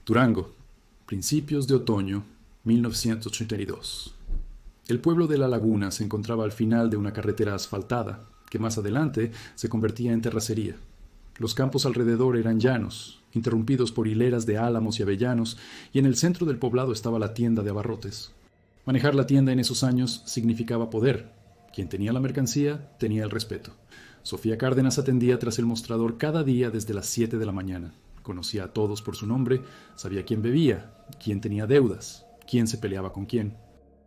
Durango, principios de otoño, 1982. El pueblo de La Laguna se encontraba al final de una carretera asfaltada, que más adelante se convertía en terracería. Los campos alrededor eran llanos, interrumpidos por hileras de álamos y avellanos, y en el centro del poblado estaba la tienda de abarrotes. Manejar la tienda en esos años significaba poder. Quien tenía la mercancía tenía el respeto. Sofía Cárdenas atendía tras el mostrador cada día desde las 7 de la mañana. Conocía a todos por su nombre, sabía quién bebía, quién tenía deudas, quién se peleaba con quién.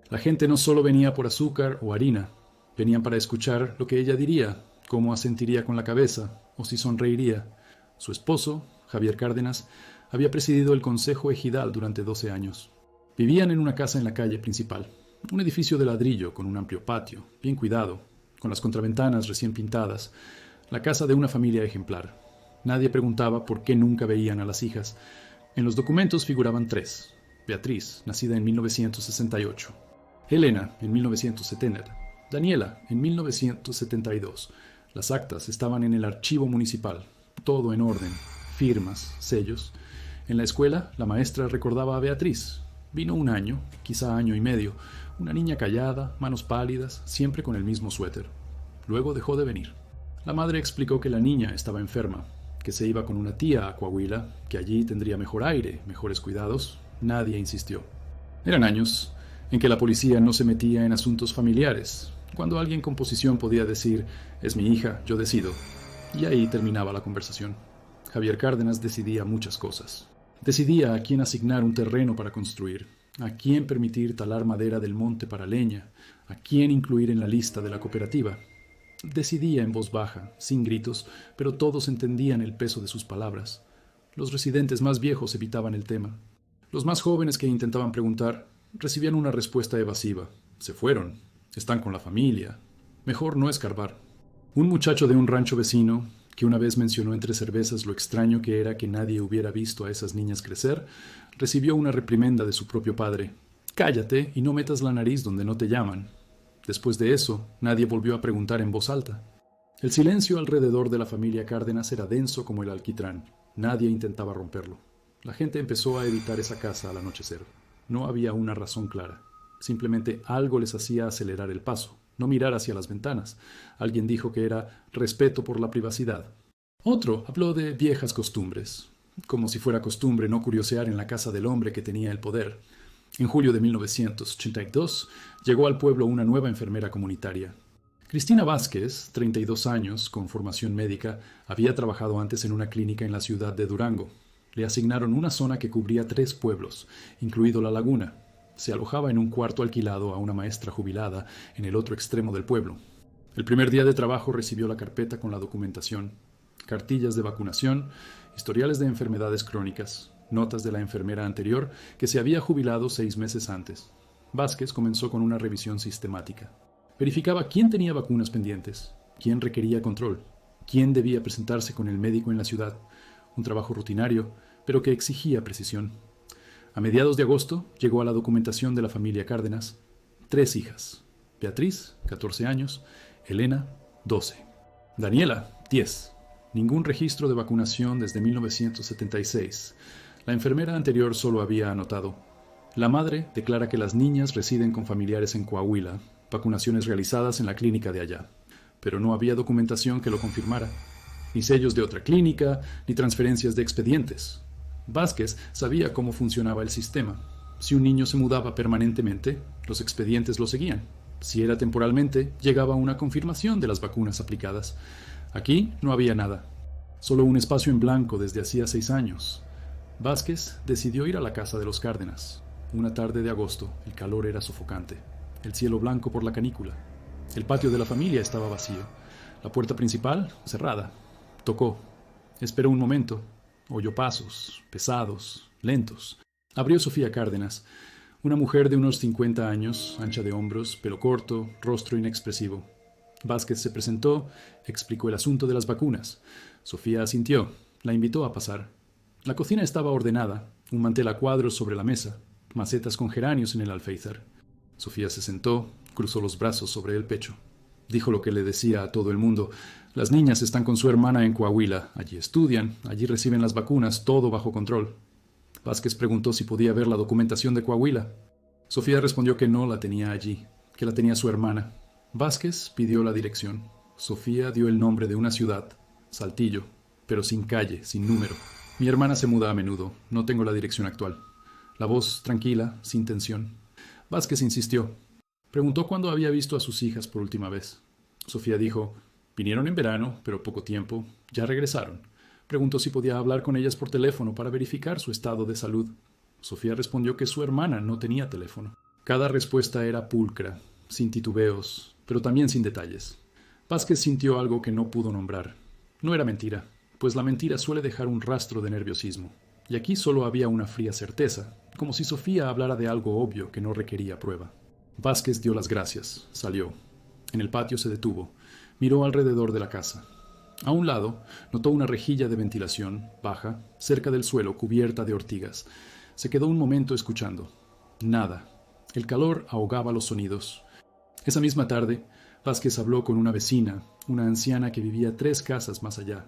La gente no solo venía por azúcar o harina, venían para escuchar lo que ella diría, cómo asentiría con la cabeza o si sonreiría. Su esposo, Javier Cárdenas, había presidido el Consejo Ejidal durante 12 años. Vivían en una casa en la calle principal, un edificio de ladrillo con un amplio patio, bien cuidado, con las contraventanas recién pintadas, la casa de una familia ejemplar. Nadie preguntaba por qué nunca veían a las hijas. En los documentos figuraban 3. Beatriz, nacida en 1968. Elena, en 1970. Daniela, en 1972. Las actas estaban en el archivo municipal. Todo en orden. Firmas, sellos. En la escuela, la maestra recordaba a Beatriz. Vino un año, quizá año y medio. Una niña callada, manos pálidas, siempre con el mismo suéter. Luego dejó de venir. La madre explicó que la niña estaba enferma, que se iba con una tía a Coahuila, que allí tendría mejor aire, mejores cuidados. Nadie insistió. Eran años en que la policía no se metía en asuntos familiares, cuando alguien con posición podía decir, es mi hija, yo decido. Y ahí terminaba la conversación. Javier Cárdenas decidía muchas cosas. Decidía a quién asignar un terreno para construir, a quién permitir talar madera del monte para leña, a quién incluir en la lista de la cooperativa. Decidía en voz baja, sin gritos, pero todos entendían el peso de sus palabras. Los residentes más viejos evitaban el tema. Los más jóvenes que intentaban preguntar recibían una respuesta evasiva. Se fueron. Están con la familia. Mejor no escarbar. Un muchacho de un rancho vecino, que una vez mencionó entre cervezas lo extraño que era que nadie hubiera visto a esas niñas crecer, recibió una reprimenda de su propio padre. Cállate y no metas la nariz donde no te llaman. Después de eso, nadie volvió a preguntar en voz alta. El silencio alrededor de la familia Cárdenas era denso como el alquitrán. Nadie intentaba romperlo. La gente empezó a evitar esa casa al anochecer. No había una razón clara. Simplemente algo les hacía acelerar el paso, no mirar hacia las ventanas. Alguien dijo que era respeto por la privacidad. Otro habló de viejas costumbres, como si fuera costumbre no curiosear en la casa del hombre que tenía el poder. En julio de 1982 llegó al pueblo una nueva enfermera comunitaria. Cristina Vázquez, 32 años, con formación médica, había trabajado antes en una clínica en la ciudad de Durango. Le asignaron una zona que cubría 3 pueblos, incluido La Laguna. Se alojaba en un cuarto alquilado a una maestra jubilada en el otro extremo del pueblo. El primer día de trabajo recibió la carpeta con la documentación, cartillas de vacunación, historiales de enfermedades crónicas, notas de la enfermera anterior que se había jubilado 6 meses antes. Vázquez comenzó con una revisión sistemática. Verificaba quién tenía vacunas pendientes, quién requería control, quién debía presentarse con el médico en la ciudad. Un trabajo rutinario, pero que exigía precisión. A mediados de agosto llegó a la documentación de la familia Cárdenas 3 hijas. Beatriz, 14 años, Elena, 12. Daniela, 10. Ningún registro de vacunación desde 1976. La enfermera anterior solo había anotado. La madre declara que las niñas residen con familiares en Coahuila, vacunaciones realizadas en la clínica de allá. Pero no había documentación que lo confirmara. Ni sellos de otra clínica, ni transferencias de expedientes. Vázquez sabía cómo funcionaba el sistema. Si un niño se mudaba permanentemente, los expedientes lo seguían. Si era temporalmente, llegaba una confirmación de las vacunas aplicadas. Aquí no había nada. Solo un espacio en blanco desde hacía 6 años. Vázquez decidió ir a la casa de los Cárdenas. Una tarde de agosto, el calor era sofocante. El cielo blanco por la canícula. El patio de la familia estaba vacío. La puerta principal, cerrada. Tocó. Esperó un momento. Oyó pasos, pesados, lentos. Abrió Sofía Cárdenas, una mujer de unos 50 años, ancha de hombros, pelo corto, rostro inexpresivo. Vázquez se presentó, explicó el asunto de las vacunas. Sofía asintió, la invitó a pasar. La cocina estaba ordenada, un mantel a cuadros sobre la mesa, macetas con geranios en el alféizar. Sofía se sentó, cruzó los brazos sobre el pecho. Dijo lo que le decía a todo el mundo. Las niñas están con su hermana en Coahuila. Allí estudian, allí reciben las vacunas, todo bajo control. Vázquez preguntó si podía ver la documentación de Coahuila. Sofía respondió que no la tenía allí, que la tenía su hermana. Vázquez pidió la dirección. Sofía dio el nombre de una ciudad, Saltillo, pero sin calle, sin número. Mi hermana se muda a menudo, no tengo la dirección actual. La voz tranquila, sin tensión. Vázquez insistió. Preguntó cuándo había visto a sus hijas por última vez. Sofía dijo, vinieron en verano, pero poco tiempo, ya regresaron. Preguntó si podía hablar con ellas por teléfono para verificar su estado de salud. Sofía respondió que su hermana no tenía teléfono. Cada respuesta era pulcra, sin titubeos, pero también sin detalles. Vázquez sintió algo que no pudo nombrar. No era mentira, pues la mentira suele dejar un rastro de nerviosismo. Y aquí solo había una fría certeza, como si Sofía hablara de algo obvio que no requería prueba. Vázquez dio las gracias, salió. En el patio se detuvo, miró alrededor de la casa. A un lado, notó una rejilla de ventilación, baja, cerca del suelo, cubierta de ortigas. Se quedó un momento escuchando. Nada. El calor ahogaba los sonidos. Esa misma tarde, Vázquez habló con una vecina, una anciana que vivía 3 casas más allá.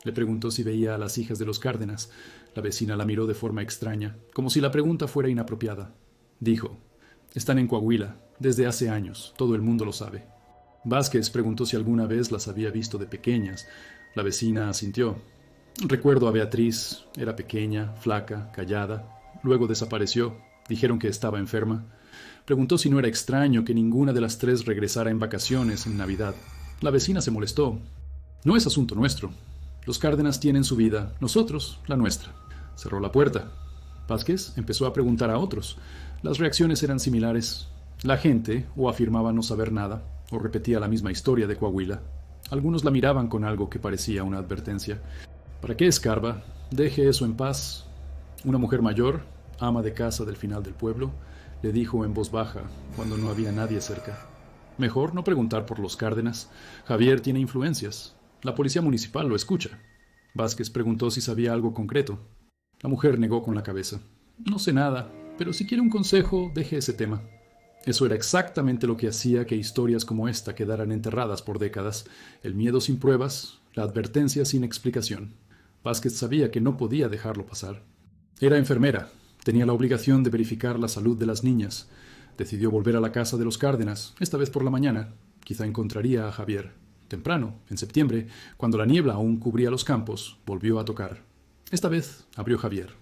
Le preguntó si veía a las hijas de los Cárdenas. La vecina la miró de forma extraña, como si la pregunta fuera inapropiada. Dijo, están en Coahuila, desde hace años, todo el mundo lo sabe. Vázquez preguntó si alguna vez las había visto de pequeñas. La vecina asintió. Recuerdo a Beatriz, era pequeña, flaca, callada. Luego desapareció. Dijeron que estaba enferma. Preguntó si no era extraño que ninguna de las 3 regresara en vacaciones en Navidad. La vecina se molestó. No es asunto nuestro. Los Cárdenas tienen su vida, nosotros la nuestra. Cerró la puerta. Vázquez empezó a preguntar a otros. Las reacciones eran similares. La gente o afirmaba no saber nada, o repetía la misma historia de Coahuila. Algunos la miraban con algo que parecía una advertencia. ¿Para qué escarba? Deje eso en paz. Una mujer mayor, ama de casa del final del pueblo, le dijo en voz baja, cuando no había nadie cerca. Mejor no preguntar por los Cárdenas. Javier tiene influencias. La policía municipal lo escucha. Vázquez preguntó si sabía algo concreto. La mujer negó con la cabeza. No sé nada, pero si quiere un consejo, deje ese tema. Eso era exactamente lo que hacía que historias como esta quedaran enterradas por décadas. El miedo sin pruebas, la advertencia sin explicación. Vázquez sabía que no podía dejarlo pasar. Era enfermera. Tenía la obligación de verificar la salud de las niñas. Decidió volver a la casa de los Cárdenas, esta vez por la mañana. Quizá encontraría a Javier. Temprano, en septiembre, cuando la niebla aún cubría los campos, volvió a tocar. Esta vez abrió Javier.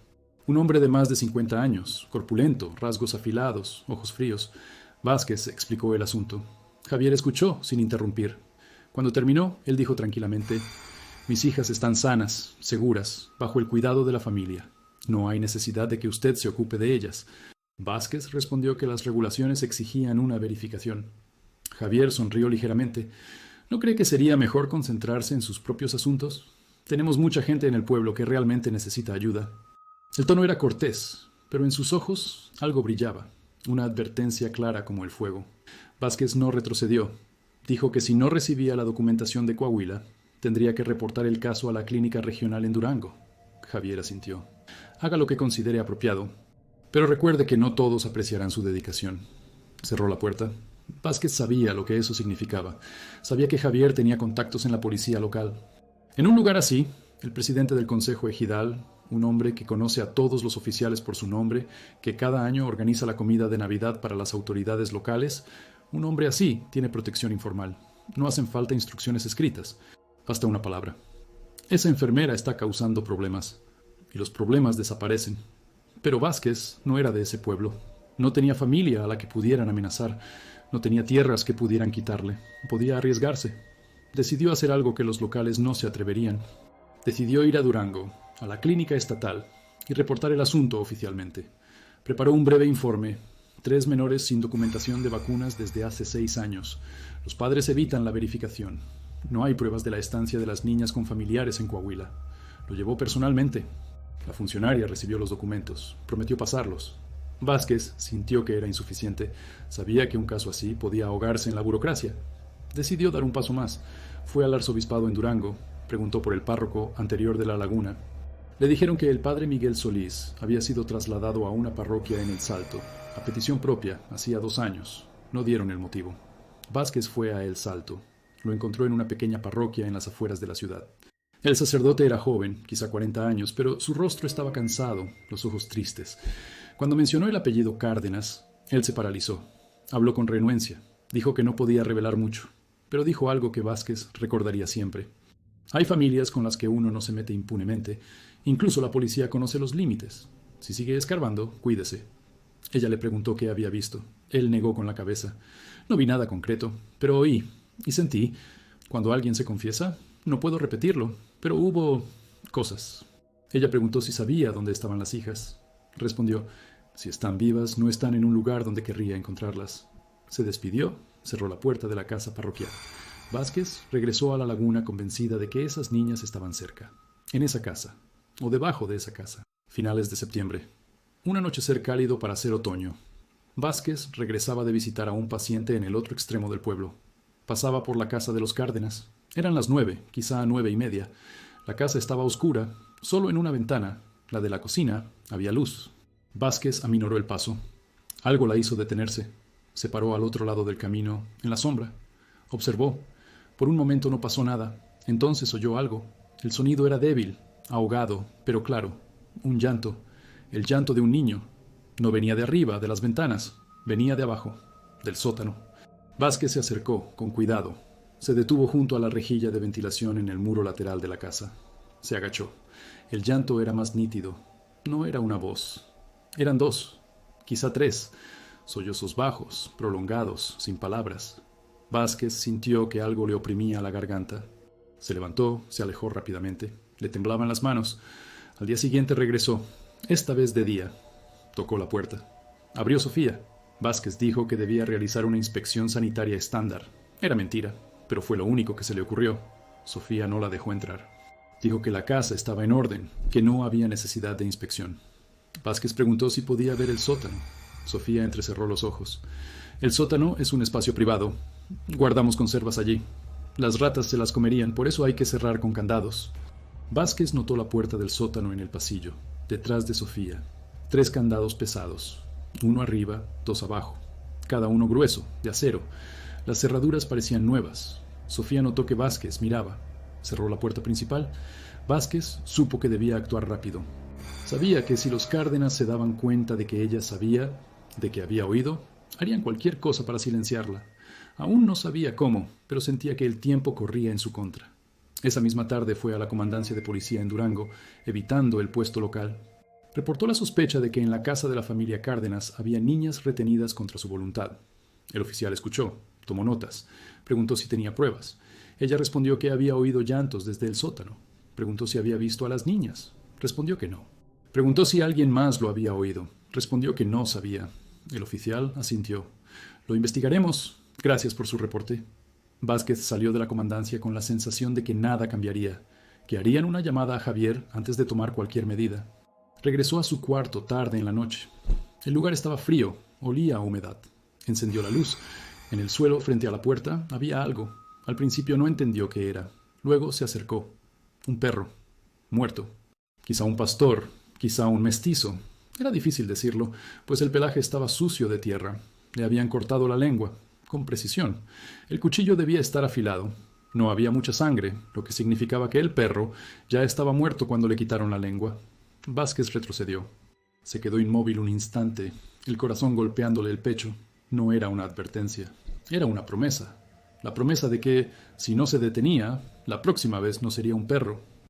Un hombre de más de 50 años, corpulento, rasgos afilados, ojos fríos. Vázquez explicó el asunto. Javier escuchó sin interrumpir. Cuando terminó, él dijo tranquilamente, mis hijas están sanas, seguras, bajo el cuidado de la familia. No hay necesidad de que usted se ocupe de ellas. Vázquez respondió que las regulaciones exigían una verificación. Javier sonrió ligeramente. ¿No cree que sería mejor concentrarse en sus propios asuntos? Tenemos mucha gente en el pueblo que realmente necesita ayuda. El tono era cortés, pero en sus ojos algo brillaba, una advertencia clara como el fuego. Vázquez no retrocedió. Dijo que si no recibía la documentación de Coahuila, tendría que reportar el caso a la clínica regional en Durango. Javier asintió. Haga lo que considere apropiado, pero recuerde que no todos apreciarán su dedicación. Cerró la puerta. Vázquez sabía lo que eso significaba. Sabía que Javier tenía contactos en la policía local. En un lugar así, el presidente del Consejo Ejidal, un hombre que conoce a todos los oficiales por su nombre, que cada año organiza la comida de Navidad para las autoridades locales, un hombre así tiene protección informal. No hacen falta instrucciones escritas, basta una palabra. Esa enfermera está causando problemas, y los problemas desaparecen. Pero Vázquez no era de ese pueblo. No tenía familia a la que pudieran amenazar. No tenía tierras que pudieran quitarle. Podía arriesgarse. Decidió hacer algo que los locales no se atreverían. Decidió ir a Durango, a la clínica estatal, y reportar el asunto oficialmente. Preparó un breve informe. 3 menores sin documentación de vacunas desde hace 6 años. Los padres evitan la verificación. No hay pruebas de la estancia de las niñas con familiares en Coahuila. Lo llevó personalmente. La funcionaria recibió los documentos. Prometió pasarlos. Vázquez sintió que era insuficiente. Sabía que un caso así podía ahogarse en la burocracia. Decidió dar un paso más. Fue al arzobispado en Durango. Preguntó por el párroco anterior de La Laguna. Le dijeron que el padre Miguel Solís había sido trasladado a una parroquia en El Salto, a petición propia, hacía 2 años. No dieron el motivo. Vázquez fue a El Salto. Lo encontró en una pequeña parroquia en las afueras de la ciudad. El sacerdote era joven, quizá 40 años, pero su rostro estaba cansado, los ojos tristes. Cuando mencionó el apellido Cárdenas, él se paralizó. Habló con renuencia. Dijo que no podía revelar mucho, pero dijo algo que Vázquez recordaría siempre. Hay familias con las que uno no se mete impunemente. Incluso la policía conoce los límites. Si sigue escarbando, cuídese. Ella le preguntó qué había visto. Él negó con la cabeza. No vi nada concreto, pero oí y sentí. Cuando alguien se confiesa, no puedo repetirlo, pero hubo cosas. Ella preguntó si sabía dónde estaban las hijas. Respondió, si están vivas, no están en un lugar donde querría encontrarlas. Se despidió, cerró la puerta de la casa parroquial. Vázquez regresó a la laguna convencida de que esas niñas estaban cerca, en esa casa, o debajo de esa casa. Finales de septiembre. Un anochecer cálido para ser otoño. Vázquez regresaba de visitar a un paciente en el otro extremo del pueblo. Pasaba por la casa de los Cárdenas. Eran las 9, quizá 9:30. La casa estaba oscura. Solo en una ventana, la de la cocina, había luz. Vázquez aminoró el paso. Algo la hizo detenerse. Se paró al otro lado del camino, en la sombra. Observó. Por un momento no pasó nada. Entonces oyó algo. El sonido era débil, ahogado, pero claro. Un llanto. El llanto de un niño. No venía de arriba, de las ventanas. Venía de abajo, del sótano. Vázquez se acercó, con cuidado. Se detuvo junto a la rejilla de ventilación en el muro lateral de la casa. Se agachó. El llanto era más nítido. No era una voz. Eran dos, quizá tres. Sollozos bajos, prolongados, sin palabras. Vázquez sintió que algo le oprimía la garganta. Se levantó, se alejó rápidamente. Le temblaban las manos. Al día siguiente regresó, esta vez de día. Tocó la puerta. Abrió Sofía. Vázquez dijo que debía realizar una inspección sanitaria estándar. Era mentira, pero fue lo único que se le ocurrió. Sofía no la dejó entrar. Dijo que la casa estaba en orden, que no había necesidad de inspección. Vázquez preguntó si podía ver el sótano. Sofía entrecerró los ojos. El sótano es un espacio privado. Guardamos conservas allí. Las ratas se las comerían, por eso hay que cerrar con candados. Vázquez notó la puerta del sótano en el pasillo, detrás de Sofía. 3 candados pesados, uno arriba, 2 abajo, cada uno grueso, de acero. Las cerraduras parecían nuevas. Sofía notó que Vázquez miraba. Cerró la puerta principal. Vázquez supo que debía actuar rápido. Sabía que si los Cárdenas se daban cuenta de que ella sabía, de que había oído, harían cualquier cosa para silenciarla. Aún no sabía cómo, pero sentía que el tiempo corría en su contra. Esa misma tarde fue a la comandancia de policía en Durango, evitando el puesto local. Reportó la sospecha de que en la casa de la familia Cárdenas había niñas retenidas contra su voluntad. El oficial escuchó, tomó notas, preguntó si tenía pruebas. Ella respondió que había oído llantos desde el sótano. Preguntó si había visto a las niñas. Respondió que no. Preguntó si alguien más lo había oído. Respondió que no sabía. El oficial asintió. Lo investigaremos. Gracias por su reporte. Vázquez salió de la comandancia con la sensación de que nada cambiaría, que harían una llamada a Javier antes de tomar cualquier medida. Regresó a su cuarto tarde en la noche. El lugar estaba frío, olía a humedad. Encendió la luz. En el suelo, frente a la puerta, había algo. Al principio no entendió qué era. Luego se acercó. Un perro, muerto. Quizá un pastor, quizá un mestizo. Era difícil decirlo, pues el pelaje estaba sucio de tierra. Le habían cortado la lengua, con precisión. El cuchillo debía estar afilado. No había mucha sangre, lo que significaba que el perro ya estaba muerto cuando le quitaron la lengua. Vázquez retrocedió. Se quedó inmóvil un instante, el corazón golpeándole el pecho. No era una advertencia, era una promesa. La promesa de que, si no se detenía, la próxima vez no sería un perro,